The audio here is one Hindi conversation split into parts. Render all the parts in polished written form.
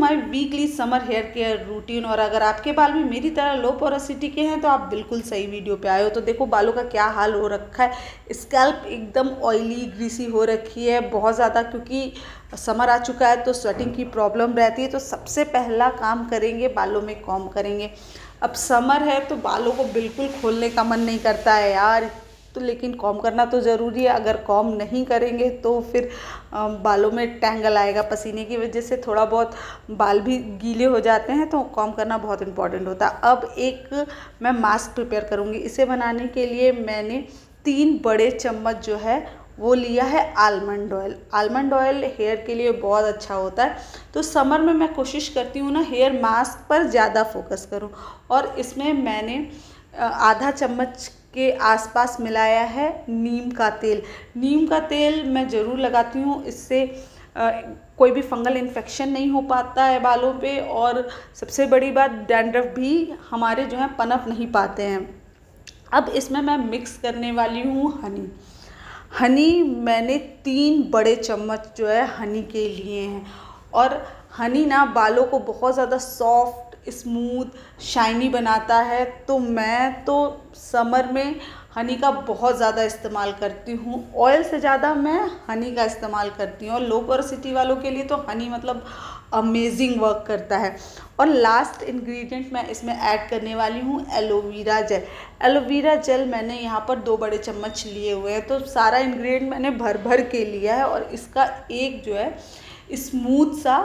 My weekly summer hair care routine. और अगर आपके बाल भी मेरी तरह लो पोरोसिटी के हैं तो आप बिल्कुल सही वीडियो पे आए हो। तो देखो बालों का क्या हाल हो रखा है, स्कैल्प एकदम ऑयली ग्रीसी हो रखी है बहुत ज़्यादा, क्योंकि समर आ चुका है तो स्वेटिंग की प्रॉब्लम रहती है। तो सबसे पहला काम करेंगे, बालों में कॉम्ब करेंगे। अब समर है तो बालों को बिल्कुल खोलने का मन नहीं करता है यार, तो लेकिन कॉम्ब करना तो ज़रूरी है। अगर कॉम्ब नहीं करेंगे तो फिर बालों में टैंगल आएगा, पसीने की वजह से थोड़ा बहुत बाल भी गीले हो जाते हैं, तो कॉम्ब करना बहुत इंपॉर्टेंट होता है। अब एक मैं मास्क प्रिपेयर करूँगी। इसे बनाने के लिए मैंने 3 बड़े चम्मच जो है वो लिया है almond oil. Almond oil hair के लिए बहुत अच्छा होता है। तो समर में मैं कोशिश करती हूँ ना हेयर मास्क पर ज़्यादा फोकस करूँ, और इसमें मैंने आधा चम्मच के आसपास मिलाया है नीम का तेल। नीम का तेल मैं ज़रूर लगाती हूँ, इससे कोई भी फंगल इन्फेक्शन नहीं हो पाता है बालों पे, और सबसे बड़ी बात डैंड्रफ भी हमारे जो है पनप नहीं पाते हैं। अब इसमें मैं मिक्स करने वाली हूँ हनी। हनी मैंने 3 बड़े चम्मच जो है हनी के लिए हैं। और हनी ना बालों को बहुत ज़्यादा सॉफ्ट, स्मूथ, शाइनी बनाता है। तो मैं तो समर में हनी का बहुत ज़्यादा इस्तेमाल करती हूँ। ऑयल से ज़्यादा मैं हनी का इस्तेमाल करती हूँ, और लो पोरोसिटी वालों के लिए तो हनी मतलब अमेजिंग वर्क करता है। और लास्ट इंग्रेडिएंट मैं इसमें ऐड करने वाली हूँ एलोवेरा जेल। एलोवेरा जेल मैंने यहाँ पर 2 बड़े चम्मच लिए हुए हैं। तो सारा इंग्रेडिएंट मैंने भर भर के लिया है, और इसका एक जो है स्मूथ सा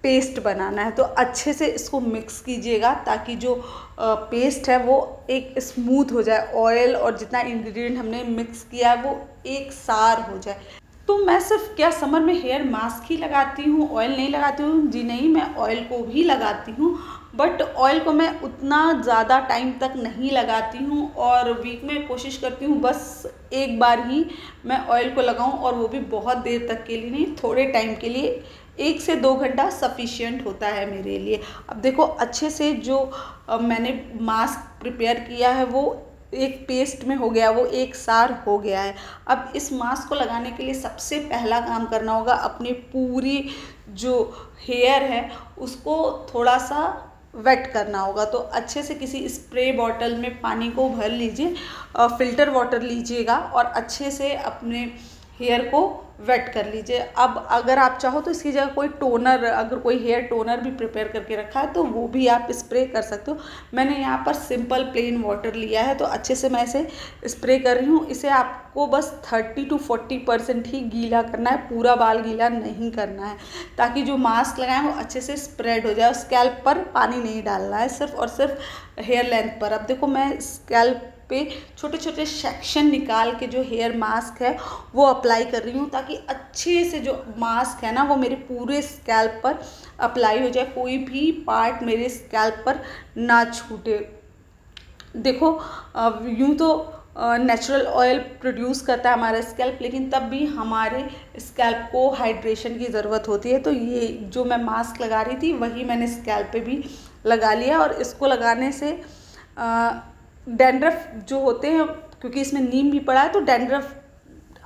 पेस्ट बनाना है। तो अच्छे से इसको मिक्स कीजिएगा ताकि जो पेस्ट है वो एक स्मूथ हो जाए, ऑयल और जितना इंग्रेडिएंट हमने मिक्स किया है वो एक सार हो जाए। तो मैं सिर्फ क्या समर में हेयर मास्क ही लगाती हूँ, ऑयल नहीं लगाती हूँ? जी नहीं, मैं ऑयल को भी लगाती हूँ, बट ऑयल को मैं उतना ज़्यादा टाइम तक नहीं लगाती हूँ, और वीक में कोशिश करती हूँ बस एक बार ही मैं ऑयल को लगाऊँ, और वो भी बहुत देर तक के लिए नहीं, थोड़े टाइम के लिए। 1 से 2 घंटा सफिशिएंट होता है मेरे लिए। अब देखो अच्छे से जो मैंने मास्क प्रिपेयर किया है वो एक पेस्ट में हो गया, वो एक सार हो गया है। अब इस मास्क को लगाने के लिए सबसे पहला काम करना होगा, अपनी पूरी जो हेयर है उसको थोड़ा सा वेट करना होगा। तो अच्छे से किसी स्प्रे बॉटल में पानी को भर लीजिए, फ़िल्टर वाटर लीजिएगा, और अच्छे से अपने हेयर को वेट कर लीजिए। अब अगर आप चाहो तो इसकी जगह कोई टोनर, अगर कोई हेयर टोनर भी प्रिपेयर करके रखा है तो वो भी आप स्प्रे कर सकते हो। मैंने यहाँ पर सिंपल प्लेन वाटर लिया है, तो अच्छे से मैं इसे स्प्रे कर रही हूँ। इसे आपको बस 30 to 40% ही गीला करना है, पूरा बाल गीला नहीं करना है, ताकि जो मास्क लगाएं वो अच्छे से स्प्रेड हो जाए। स्कैल्प पर पानी नहीं डालना है, सिर्फ और सिर्फ हेयर लेंथ पर। अब देखो मैं स्कैल्प पे छोटे छोटे सेक्शन निकाल के जो हेयर मास्क है वो अप्लाई कर रही हूँ, ताकि अच्छे से जो मास्क है ना वो मेरे पूरे स्कैल्प पर अप्लाई हो जाए, कोई भी पार्ट मेरे स्कैल्प पर ना छूटे। देखो यूँ तो नेचुरल ऑयल प्रोड्यूस करता है हमारा स्कैल्प, लेकिन तब भी हमारे स्कैल्प को हाइड्रेशन की ज़रूरत होती है। तो ये जो मैं मास्क लगा रही थी वही मैंने स्कैल्प पे भी लगा लिया, और इसको लगाने से डैंड्रफ जो होते हैं, क्योंकि इसमें नीम भी पड़ा है, तो डैंड्रफ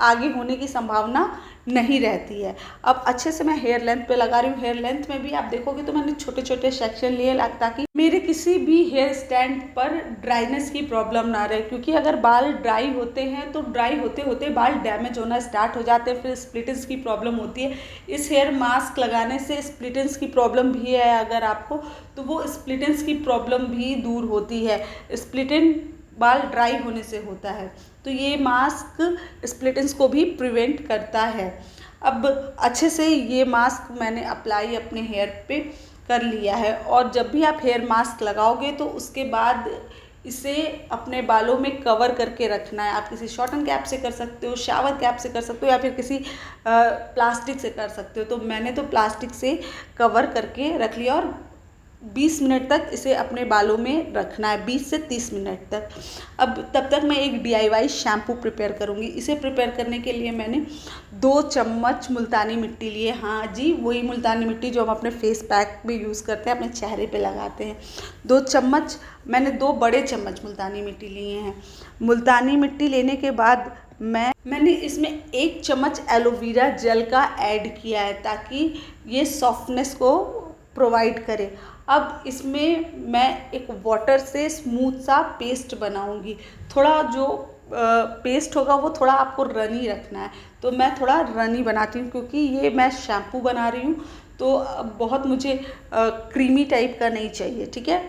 आगे होने की संभावना नहीं रहती है। अब अच्छे से मैं हेयर लेंथ पे लगा रही हूँ। हेयर लेंथ में भी आप देखोगे तो मैंने छोटे छोटे सेक्शन लिए ताकि मेरे किसी भी हेयर स्टैंड पर ड्राइनेस की प्रॉब्लम ना रहे, क्योंकि अगर बाल ड्राई होते हैं तो ड्राई होते होते बाल डैमेज होना स्टार्ट हो जाते हैं, फिर स्प्लिटेंस की प्रॉब्लम होती है। इस हेयर मास्क लगाने से स्प्लिटेंस की प्रॉब्लम भी है अगर आपको, तो वो स्प्लिटेंस की प्रॉब्लम भी दूर होती है। स्प्लिटेंट बाल ड्राई होने से होता है, तो ये मास्क स्प्लिटेंस को भी प्रिवेंट करता है। अब अच्छे से ये मास्क मैंने अप्लाई अपने हेयर पे कर लिया है, और जब भी आप हेयर मास्क लगाओगे तो उसके बाद इसे अपने बालों में कवर करके रखना है। आप किसी शॉर्टन कैप से कर सकते हो, शावर कैप से कर सकते हो, या फिर किसी प्लास्टिक से कर सकते हो। तो मैंने तो प्लास्टिक से कवर करके रख लिया, और 20 मिनट तक इसे अपने बालों में रखना है, 20 से 30 मिनट तक। अब तब तक मैं एक DIY शैम्पू प्रिपेयर करूँगी। इसे प्रिपेयर करने के लिए मैंने 2 चम्मच मुल्तानी मिट्टी लिए। हाँ जी, वही मुल्तानी मिट्टी जो हम अपने फेस पैक में यूज़ करते हैं, अपने चेहरे पे लगाते हैं। 2 चम्मच मैंने 2 बड़े चम्मच मुल्तानी मिट्टी लिए हैं। मुल्तानी मिट्टी लेने के बाद मैंने इसमें 1 चम्मच एलोवेरा जेल का ऐड किया है, ताकि ये सॉफ्टनेस को प्रोवाइड करे। अब इसमें मैं एक वाटर से स्मूथ सा पेस्ट बनाऊंगी। थोड़ा जो पेस्ट होगा वो थोड़ा आपको रनी रखना है, तो मैं थोड़ा रनी बनाती हूँ क्योंकि ये मैं शैम्पू बना रही हूँ, तो बहुत मुझे क्रीमी टाइप का नहीं चाहिए, ठीक है।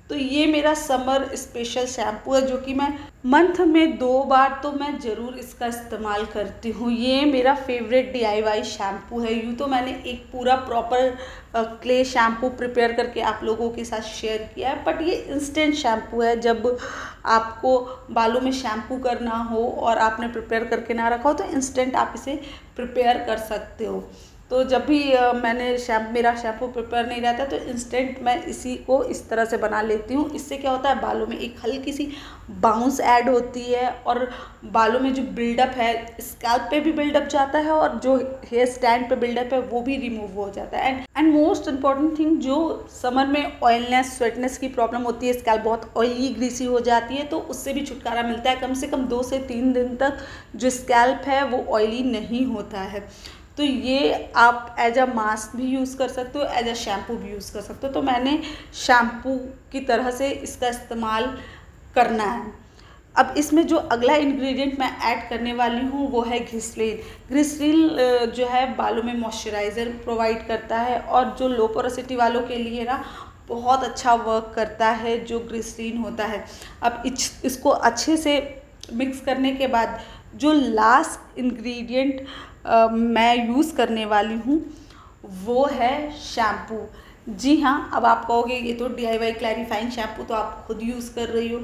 तो ये मेरा समर स्पेशल शैम्पू है जो कि मैं मंथ में 2 बार तो मैं ज़रूर इसका इस्तेमाल करती हूँ। ये मेरा फेवरेट DIY शैम्पू है। यूँ तो मैंने एक पूरा प्रॉपर क्ले शैम्पू प्रिपेयर करके आप लोगों के साथ शेयर किया है, बट ये इंस्टेंट शैम्पू है। जब आपको बालों में शैम्पू करना हो और आपने प्रिपेयर करके ना रखा हो तो इंस्टेंट आप इसे प्रिपेयर कर सकते हो। तो जब भी मेरा शैम्पू प्रिपेयर नहीं रहता तो इंस्टेंट मैं इसी को इस तरह से बना लेती हूँ। इससे क्या होता है, बालों में एक हल्की सी बाउंस ऐड होती है और बालों में जो बिल्डअप है स्कैल्प पे भी बिल्डअप जाता है और जो हेयर स्टैंड पे बिल्डअप है वो भी रिमूव हो जाता है। एंड मोस्ट इम्पॉर्टेंट थिंग, जो समर में ऑयलनेस स्वेटनेस की प्रॉब्लम होती है, स्कैल्प बहुत ऑयली ग्रीसी हो जाती है, तो उससे भी छुटकारा मिलता है। कम से कम 2 से 3 दिन तक जो स्कैल्प है वो ऑयली नहीं होता है। तो ये आप एज अ मास्क भी यूज़ कर सकते हो, एज अ शैम्पू भी यूज़ कर सकते हो। तो मैंने शैम्पू की तरह से इसका इस्तेमाल करना है। अब इसमें जो अगला इंग्रेडिएंट मैं ऐड करने वाली हूँ वो है ग्लिसरीन। ग्लिसरीन जो है बालों में मॉइस्चराइज़र प्रोवाइड करता है और जो लो पोरोसिटी वालों के लिए ना बहुत अच्छा वर्क करता है जो ग्लिसरीन होता है। अब इसको अच्छे से मिक्स करने के बाद जो लास्ट इंग्रेडिएंट मैं यूज़ करने वाली हूँ वो है शैम्पू। जी हाँ, अब आप कहोगे ये तो DIY क्लैरिफाइंग शैम्पू तो आप खुद यूज़ कर रही हो,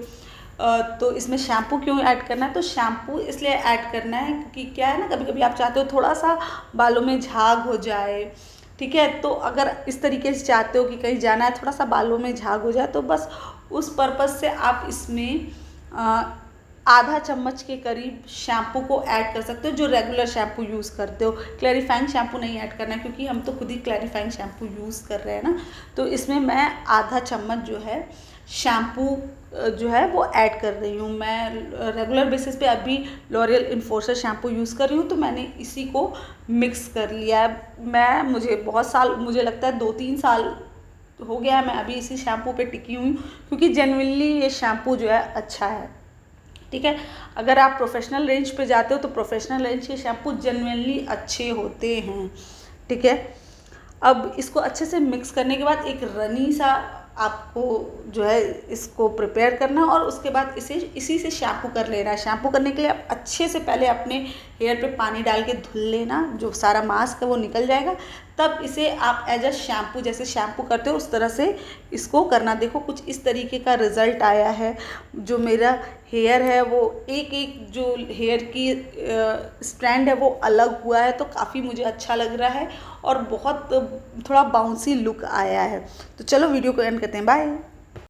तो इसमें शैम्पू क्यों ऐड करना है? तो शैम्पू इसलिए ऐड करना है क्योंकि क्या है ना, कभी कभी आप चाहते हो थोड़ा सा बालों में झाग हो जाए, ठीक है। तो अगर इस तरीके से चाहते हो कि कहीं जाना है थोड़ा सा बालों में झाग हो जाए, तो बस उस पर्पज़ से आप इसमें आधा चम्मच के करीब शैम्पू को ऐड कर सकते हो जो रेगुलर शैम्पू यूज़ करते हो। क्लैरिफाइंग शैम्पू नहीं ऐड करना है क्योंकि हम तो खुद ही क्लैरिफाइंग शैम्पू यूज़ कर रहे हैं ना। तो इसमें मैं आधा चम्मच जो है शैम्पू जो है वो ऐड कर रही हूँ। मैं रेगुलर बेसिस पे अभी लॉरियल इन्फोर्सर शैम्पू यूज़ कर रही हूँ, तो मैंने इसी को मिक्स कर लिया है। मुझे बहुत साल, मुझे लगता है 2-3 साल हो गया है मैं अभी इसी शैम्पू पे टिकी हुई हूँ क्योंकि जेन्युइनली ये शैम्पू जो है अच्छा है, ठीक है। अगर आप प्रोफेशनल रेंज पे जाते हो तो प्रोफेशनल रेंज के शैम्पू जेन्युइनली अच्छे होते हैं, ठीक है। अब इसको अच्छे से मिक्स करने के बाद एक रनी सा आपको जो है इसको प्रिपेयर करना और उसके बाद इसी से शैम्पू कर लेना है। शैम्पू करने के लिए आप अच्छे से पहले अपने हेयर पे पानी डाल के धुल लेना, जो सारा मास्क है वो निकल जाएगा। तब इसे आप एज अ शैम्पू, जैसे शैम्पू करते हो उस तरह से इसको करना। देखो कुछ इस तरीके का रिज़ल्ट आया है। जो मेरा हेयर है वो एक जो हेयर की स्ट्रैंड है वो अलग हुआ है, तो काफ़ी मुझे अच्छा लग रहा है और बहुत थोड़ा बाउंसी लुक आया है। तो चलो वीडियो को एंड करते हैं, बाय।